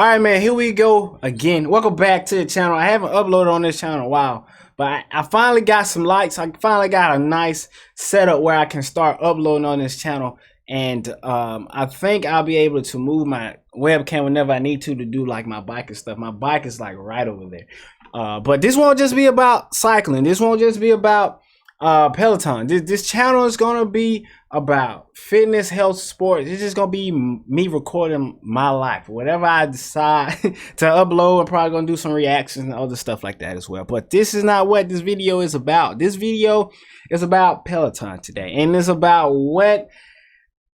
All right, man, here we go again. Welcome back to the channel. I haven't uploaded on this channel in a while, but I finally got some lights. I finally got a nice setup where I can start uploading on this channel. And I think I'll be able to move my webcam whenever I need to do like my bike and stuff. My bike is like right over there. But this won't just be about cycling. This won't just be about Peloton. This channel is gonna be about fitness, health, sports. It's just gonna be me recording my life. Whatever I decide to upload, I'm probably gonna do some reactions and other stuff like that as well. But this is not what this video is about. This video is about Peloton today, and it's about what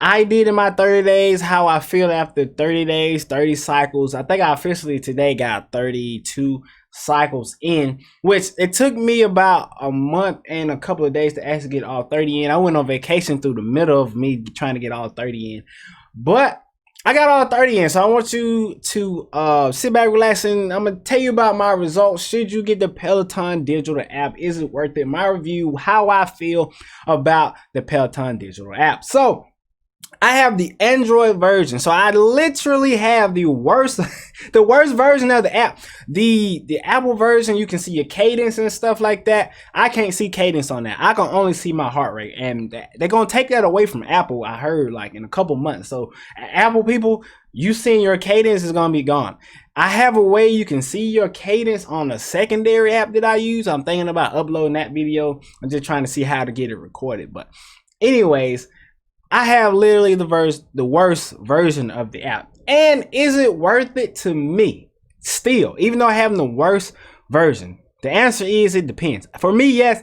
I did in my 30 days, how I feel after 30 days, 30 cycles. I think I officially today got 32 cycles in, which it took me about a month and a couple of days to actually get all 30 in. I went on vacation through the middle of me trying to get all 30 in, but I got all 30 in. So I want you to sit back, relax, and I'm gonna tell you about my results. Should you get the Peloton Digital app? Is it worth it? My review, how I feel about the Peloton Digital app. So I have the Android version, so I literally have the worst the worst version of the app. The Apple version, you can see your cadence and stuff like that. I can't see cadence on that. I can only see my heart rate, and they're gonna take that away from Apple, I heard, like in a couple months. So Apple people, you seeing your cadence is gonna be gone. I have a way you can see your cadence on the secondary app that I use. I'm thinking about uploading that video. I'm just trying to see how to get it recorded. But anyways, I have literally the worst version of the app. And is it worth it to me? Still, even though I have the worst version, the answer is it depends. For me, yes,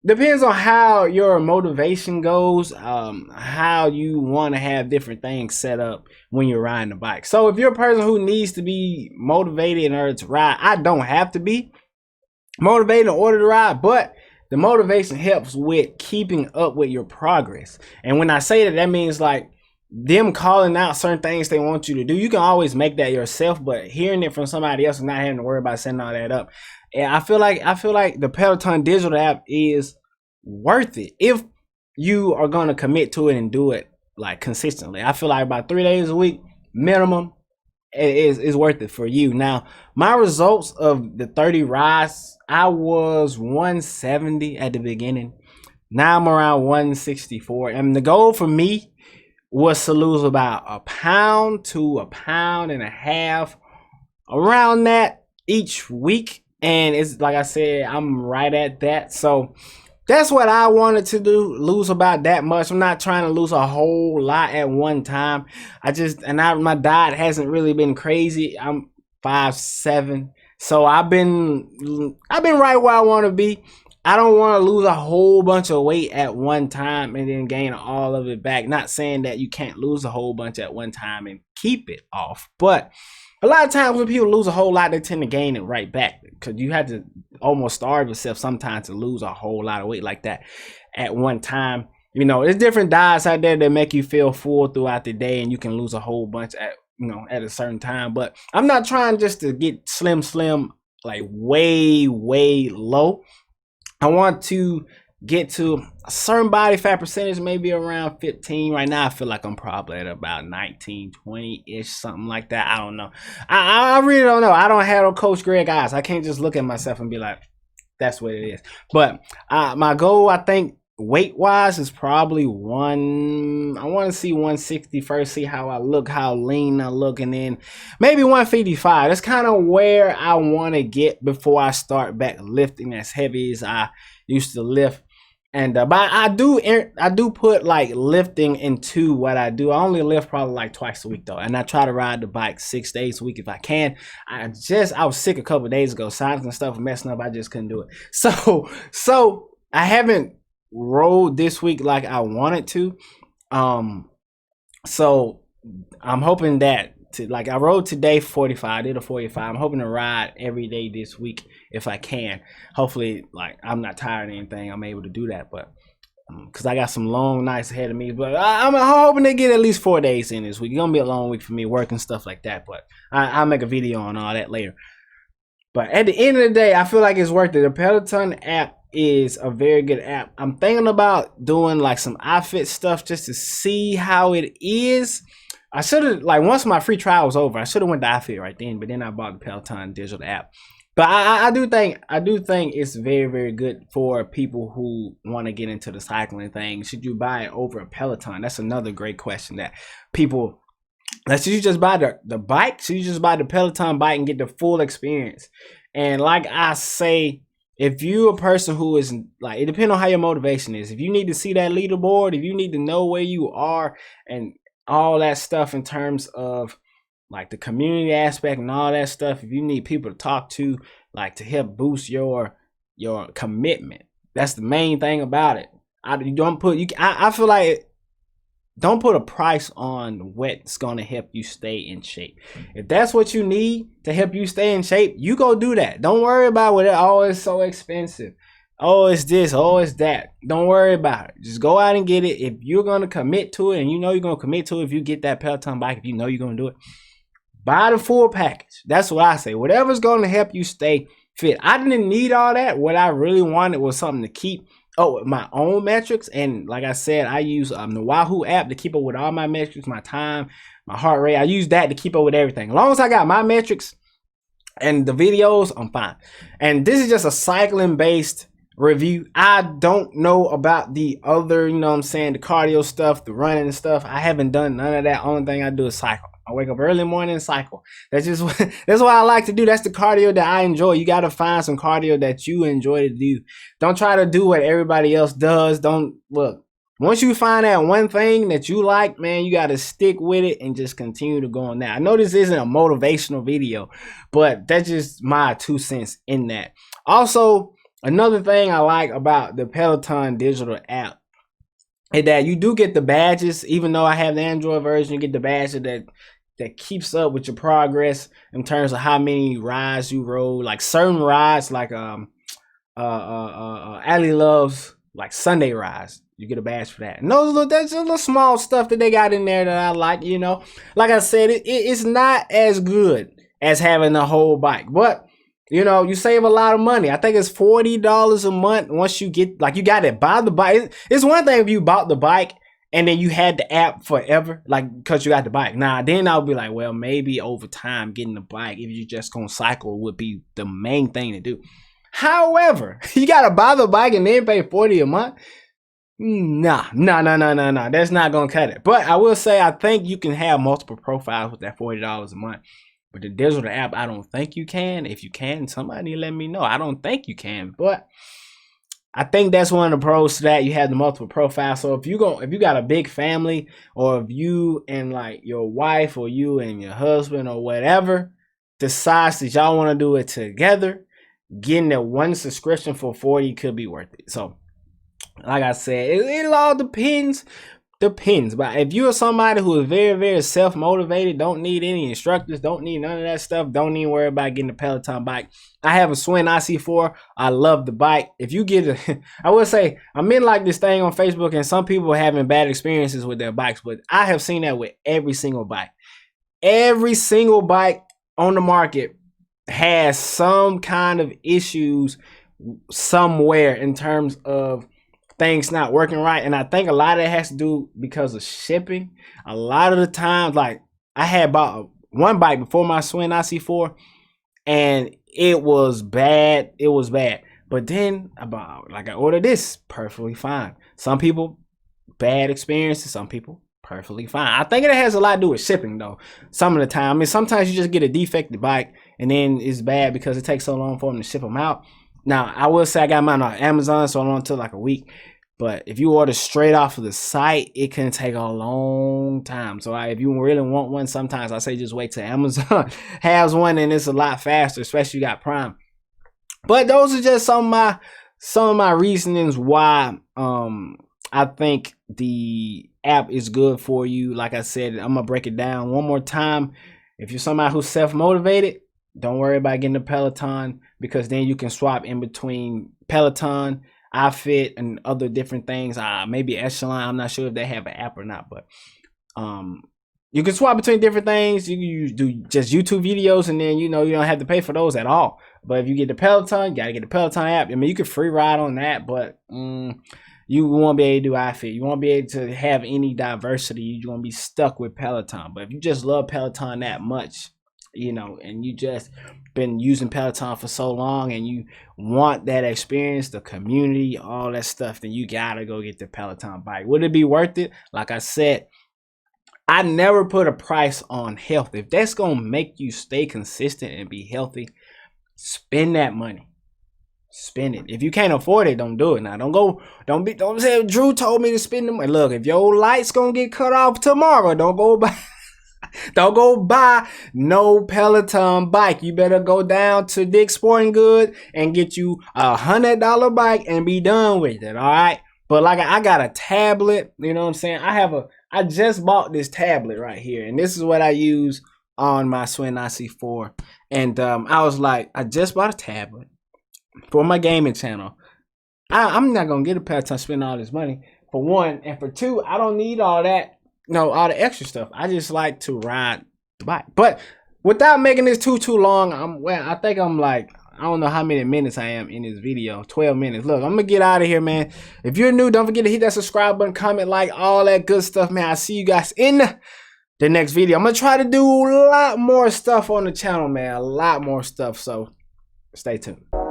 depends on how your motivation goes, how you want to have different things set up when you're riding a bike. So if you're a person who needs to be motivated in order to ride, I don't have to be motivated in order to ride, but the motivation helps with keeping up with your progress. And when I say that, that means like them calling out certain things they want you to do. You can always make that yourself, but hearing it from somebody else and not having to worry about setting all that up. And I feel like the Peloton Digital app is worth it if you are going to commit to it and do it like consistently. I feel like about 3 days a week minimum is worth it for you. Now, my results of the 30 rides, I was 170 at the beginning. Now I'm around 164. And the goal for me was to lose about a pound to a pound and a half, around that each week. And it's like I said, I'm right at that. So that's what I wanted to do, lose about that much. I'm not trying to lose a whole lot at one time. My diet hasn't really been crazy. I'm 5'7", so I've been right where I want to be. I don't want to lose a whole bunch of weight at one time and then gain all of it back. Not saying that you can't lose a whole bunch at one time and keep it off, but a lot of times when people lose a whole lot, they tend to gain it right back, because you have to almost starve yourself sometimes to lose a whole lot of weight like that at one time. You know, there's different diets out there that make you feel full throughout the day, and you can lose a whole bunch at a certain time. But I'm not trying just to get slim, like way low. I want to get to a certain body fat percentage, maybe around 15. Right now I feel like I'm probably at about 19, 20-ish, something like that. I don't know. I really don't know. I don't have no Coach Greg eyes. I can't just look at myself and be like, that's what it is. But my goal, I think, weight wise, is probably I want to see 160 first, see how I look, how lean I look, and then maybe 155. That's kind of where I want to get before I start back lifting as heavy as I used to lift. And but I do put like lifting into what I do. I only lift probably like twice a week though, and I try to ride the bike 6 days a week if I can. I was sick a couple of days ago. Sinus and stuff messing up. I just couldn't do it. So I haven't rode this week like I wanted to. So I'm hoping that I rode today 45. I did a 45. I'm hoping to ride every day this week if I can. Hopefully, like, I'm not tired or anything, I'm able to do that. But because I got some long nights ahead of me. But I'm hoping to get at least 4 days in this week. It's gonna be a long week for me, working stuff like that. But I'll make a video on all that later. But at the end of the day, I feel like it's worth it. The Peloton app is a very good app. I'm thinking about doing like some outfit stuff just to see how it is. I should have, like, once my free trial was over, I should have went to iFit right then, but then I bought the Peloton digital app. But I do think it's very, very good for people who want to get into the cycling thing. Should you buy it over a Peloton? That's another great question that people, should you just buy the bike? Should you just buy the Peloton bike and get the full experience? And like I say, if you a person who is like, it depends on how your motivation is. If you need to see that leaderboard, if you need to know where you are and all that stuff in terms of like the community aspect and all that stuff, if you need people to talk to, like to help boost your commitment, that's the main thing about it. I feel like don't put a price on what's going to help you stay in shape. If that's what you need to help you stay in shape, you go do that. Don't worry about what it's so expensive. Oh, it's this, oh, it's that. Don't worry about it. Just go out and get it. If you're going to commit to it, and you know you're going to commit to it, if you get that Peloton bike, if you know you're going to do it, buy the full package. That's what I say. Whatever's going to help you stay fit. I didn't need all that. What I really wanted was something to keep my own metrics. And like I said, I use the Wahoo app to keep up with all my metrics, my time, my heart rate. I use that to keep up with everything. As long as I got my metrics and the videos, I'm fine. And this is just a cycling based review. I don't know about the other, you know what I'm saying, the cardio stuff, the running and stuff. I haven't done none of that. Only thing I do is cycle. I wake up early in the morning and cycle. That's just that's what I like to do. That's the cardio that I enjoy. You got to find some cardio that you enjoy to do. Don't try to do what everybody else does. Don't look. Once you find that one thing that you like, man, you got to stick with it and just continue to go on that. I know this isn't a motivational video, but that's just my 2 cents in that. Also, another thing I like about the Peloton digital app is that you do get the badges. Even though I have the Android version, you get the badge that keeps up with your progress in terms of how many rides you rode. Like certain rides, like Ali loves like Sunday rides. You get a badge for that. And that's a little small stuff that they got in there that I like, you know. Like I said, it's not as good as having the whole bike, but you know, you save a lot of money. I think it's $40 a month once you get, like, you got to buy the bike. It's one thing if you bought the bike and then you had the app forever, like, because you got the bike. Nah, then I'll be like, well, maybe over time getting the bike, if you just gonna cycle, would be the main thing to do. However, you got to buy the bike and then pay $40 a month. Nah. That's not gonna cut it. But I will say, I think you can have multiple profiles with that $40 a month. But the digital app, I don't think you can. If you can, somebody let me know. I don't think you can, but I think that's one of the pros to that. You have the multiple profiles. So if you got a big family, or if you and like your wife, or you and your husband, or whatever decides that y'all want to do it together, getting that one subscription for $40 could be worth it. So like I said, it all depends. But if you are somebody who is very, very self-motivated, don't need any instructors, don't need none of that stuff, don't even worry about getting a Peloton bike. I have a Swin IC4. I love the bike. If you get I will say, I'm in like this thing on Facebook, and some people are having bad experiences with their bikes, but I have seen that with every single bike. Every single bike on the market has some kind of issues somewhere in terms of things not working right. And I think a lot of it has to do because of shipping. A lot of the times, like, I had bought one bike before my Swin IC4 and it was bad. But then I ordered this, perfectly fine. Some people, bad experiences. Some people, perfectly fine. I think it has a lot to do with shipping though. Some of the time, I mean, sometimes you just get a defective bike and then it's bad because it takes so long for them to ship them out. Now, I will say I got mine on Amazon, so I'm on until like a week. But if you order straight off of the site, it can take a long time. So if you really want one, sometimes I say just wait till Amazon has one, and it's a lot faster, especially if you got Prime. But those are just some of my reasonings why I think the app is good for you. Like I said, I'm gonna break it down one more time. If you're somebody who's self-motivated, don't worry about getting a Peloton, because then you can swap in between Peloton, iFit, and other different things. Maybe Echelon. I'm not sure if they have an app or not, but you can swap between different things. You do just YouTube videos, and then you don't have to pay for those at all. But if you get the Peloton, you gotta get the Peloton app. I mean, you can free ride on that, but you won't be able to do outfit. You won't be able to have any diversity. You're gonna be stuck with Peloton. But if you just love Peloton that much, you know, and you just been using Peloton for so long and you want that experience, the community, all that stuff, then you gotta go get the Peloton bike. Would it be worth it? Like I said, I never put a price on health. If that's gonna make you stay consistent and be healthy, spend that money. Spend it. If you can't afford it, don't do it. Now don't say Drew told me to spend the money. Look, if your light's gonna get cut off tomorrow, don't go buy no Peloton bike. You better go down to Dick's Sporting Goods and get you $100 bike and be done with it. All right. But like I got a tablet, you know what I'm saying? I just bought this tablet right here, and this is what I use on my Swin IC4. And I was like, I just bought a tablet for my gaming channel. I'm not gonna get a Peloton, spend all this money for one, and for two, I don't need all that, all the extra stuff. I just like to ride the bike. But without making this too long, I think I'm like, I don't know how many minutes I am in this video. 12 minutes. Look, I'm gonna get out of here, man. If you're new, don't forget to hit that subscribe button, comment, like, all that good stuff, man. I'll see you guys in the next video. I'm gonna try to do a lot more stuff on the channel, man. A lot more stuff. So stay tuned.